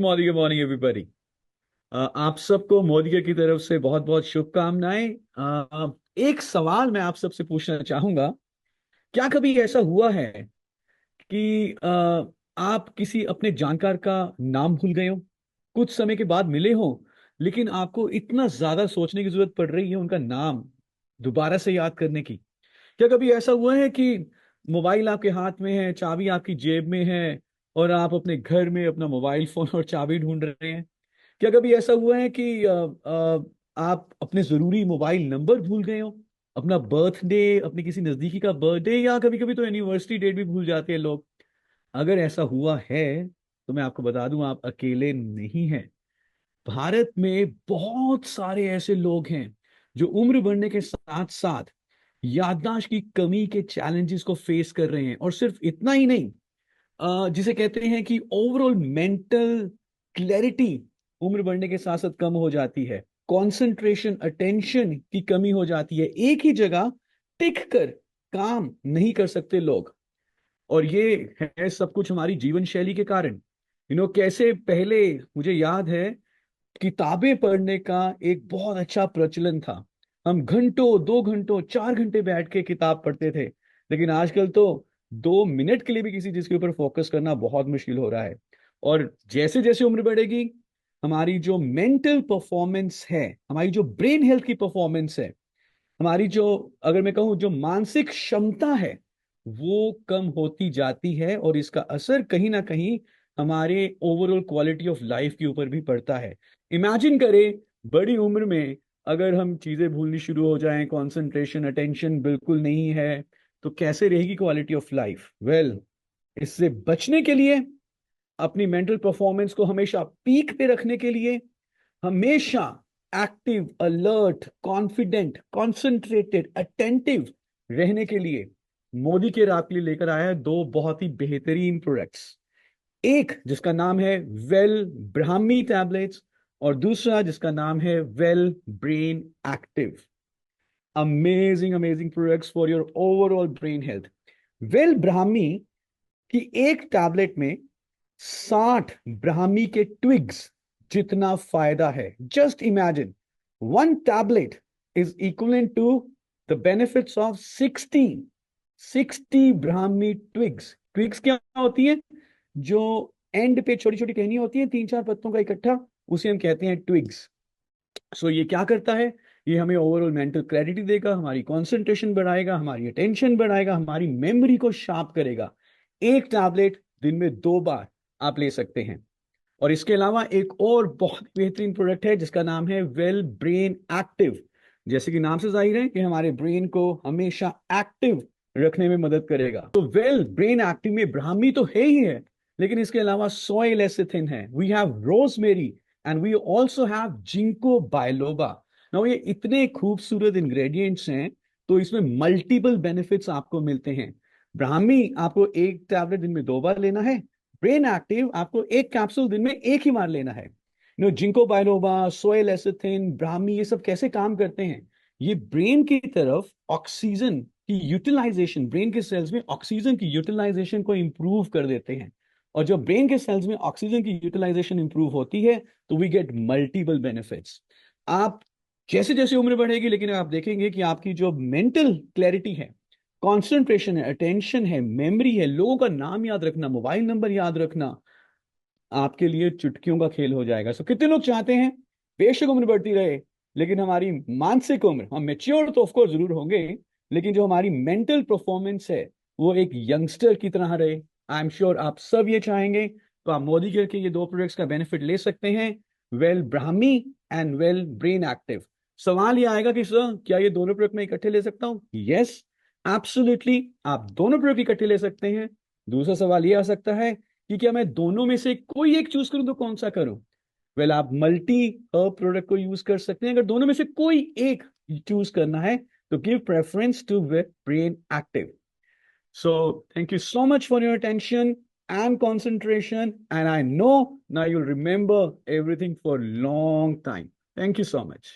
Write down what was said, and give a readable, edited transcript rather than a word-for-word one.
Morning, good morning everybody. आप सबको मोदी की तरफ से बहुत बहुत शुभकामनाएं। एक सवाल मैं आप सबसे पूछना चाहूंगा। क्या कभी ऐसा हुआ है कि आप किसी अपने जानकार का नाम भूल गए हो, कुछ समय के बाद मिले हो, लेकिन आपको इतना ज्यादा सोचने की जरूरत पड़ रही है उनका नाम दोबारा से याद करने की? क्या कभी ऐसा हुआ है कि मोबाइल आपके हाथ में है, चाबी आपकी जेब में है, और आप अपने घर में अपना मोबाइल फोन और चाबी ढूंढ रहे हैं? क्या कभी ऐसा हुआ है कि आप अपने जरूरी मोबाइल नंबर भूल गए हो, अपना बर्थडे, अपने किसी नजदीकी का बर्थडे, या कभी कभी तो एनिवर्सरी डेट भी भूल जाते हैं लोग? अगर ऐसा हुआ है तो मैं आपको बता दूं, आप अकेले नहीं हैं। भारत में बहुत सारे ऐसे लोग हैं जो उम्र बढ़ने के साथ साथ याददाश्त की कमी के चैलेंजेस को फेस कर रहे हैं। और सिर्फ इतना ही नहीं, जिसे कहते हैं कि ओवरऑल मेंटल क्लैरिटी उम्र बढ़ने के साथ साथ कम हो जाती है। कंसंट्रेशन, अटेंशन की कमी हो जाती है। एक ही जगह टिक कर काम नहीं कर सकते लोग। और ये है सब कुछ हमारी जीवन शैली के कारण। कैसे पहले, मुझे याद है, किताबें पढ़ने का एक बहुत अच्छा प्रचलन था। हम घंटों, 2 घंटों, 4 घंटे बैठ के किताब पढ़ते थे। लेकिन आजकल तो 2 मिनट के लिए भी किसी चीज के ऊपर फोकस करना बहुत मुश्किल हो रहा है। और जैसे जैसे उम्र बढ़ेगी, हमारी जो मेंटल परफॉर्मेंस है, हमारी जो ब्रेन हेल्थ की परफॉर्मेंस है, हमारी जो, अगर मैं कहूँ, जो मानसिक क्षमता है, वो कम होती जाती है। और इसका असर कहीं ना कहीं हमारे ओवरऑल क्वालिटी ऑफ लाइफ के ऊपर भी पड़ता है। इमेजिन करें, बड़ी उम्र में अगर हम चीजें भूलनी शुरू हो जाएं, कंसंट्रेशन, अटेंशन बिल्कुल नहीं है, तो कैसे रहेगी क्वालिटी ऑफ लाइफ? वेल, इससे बचने के लिए, अपनी मेंटल परफॉर्मेंस को हमेशा पीक पे रखने के लिए, हमेशा active, alert, confident, concentrated, attentive रहने के लिए मोदी के आपके लिए लेकर आया है दो बहुत ही बेहतरीन प्रोडक्ट्स। एक जिसका नाम है वेल ब्राह्मी टैबलेट्स, और दूसरा जिसका नाम है well brain active. Amazing amazing products for your overall brain health. Well Brahmi की एक टैबलेट में 60 ब्राह्मी के ट्विग्स जितना फायदा है। Just imagine, one tablet is equivalent to the benefits of 60 Brahmi twigs. Twigs क्या होती है? जो एंड पे छोटी छोटी टहनियां होती हैं, 3-4 पत्तों का इकट्ठा, उसे हम कहते हैं ट्विग्स। सो ये क्या करता है? ये हमें ओवरऑल मेंटल क्लैरिटी देगा, हमारी कंसंट्रेशन बढ़ाएगा, हमारी अटेंशन बढ़ाएगा, हमारी मेमोरी को शार्प करेगा। एक टैबलेट दिन में 2 बार आप ले सकते हैं। और इसके अलावा एक और बहुत बेहतरीन प्रोडक्ट है जिसका नाम है वेल ब्रेन एक्टिव। जैसे कि नाम से जाहिर है कि हमारे ब्रेन को हमेशा एक्टिव रखने में मदद करेगा। तो वेल ब्रेन एक्टिव में ब्राह्मी तो है ही है, लेकिन इसके अलावा सोय लेसिथिन है, we have rosemary, and we also have ginkgo biloba. Now ये इतने खूबसूरत इंग्रेडिएंट्स हैं, तो इसमें मल्टीपल बेनिफिट्स आपको मिलते हैं। ब्राह्मी आपको एक टैबलेट दिन में 2 बार लेना है। ब्रेन एक्टिव आपको एक कैप्सूल दिन में एक ही बार लेना है। जिंको बायलोबा, सोय लेसिथिन, ब्राह्मी, ये सब कैसे काम करते हैं? ये ब्रेन की तरफ ऑक्सीजन की यूटिलाइजेशन, ब्रेन के सेल्स में ऑक्सीजन की यूटिलाइजेशन को इंप्रूव कर देते हैं। और जब ब्रेन के सेल्स में ऑक्सीजन की यूटिलाइजेशन इंप्रूव होती है, तो वी गेट मल्टीपल बेनिफिट्स। आप जैसे जैसे उम्र बढ़ेगी, लेकिन आप देखेंगे कि आपकी जो मेंटल क्लैरिटी है, कंसंट्रेशन है, अटेंशन है, मेमोरी है, लोगों का नाम याद रखना, मोबाइल नंबर याद रखना, आपके लिए चुटकियों का खेल हो जाएगा। सो कितने लोग चाहते हैं बेशक उम्र बढ़ती रहे, लेकिन हमारी मानसिक उम्र, हम मेच्योर तो ऑफकोर्स जरूर होंगे, लेकिन जो हमारी मेंटल परफॉर्मेंस है वो एक यंगस्टर की तरह रहे? आई एम श्योर आप सब ये चाहेंगे। तो आप मोदी केयर के ये दो प्रोडक्ट्स का बेनिफिट ले सकते हैं, well Brahmi and well brain active. सवाल ये आएगा कि सर, क्या ये दोनों प्रोडक्ट मैं इकट्ठे ले सकता हूँ? यस, एब्सोल्युटली, आप दोनों प्रोडक्ट इकट्ठे ले सकते हैं। दूसरा सवाल ये आ सकता है कि क्या मैं दोनों में से कोई एक चूज करूं तो कौन सा करूं? वेल, आप मल्टी प्रोडक्ट को यूज कर सकते हैं। अगर दोनों में से कोई एक चूज करना है, तो give preference to brain active. So thank you so much for your attention and concentration, and I know now you'll remember everything for a long time. Thank you so much.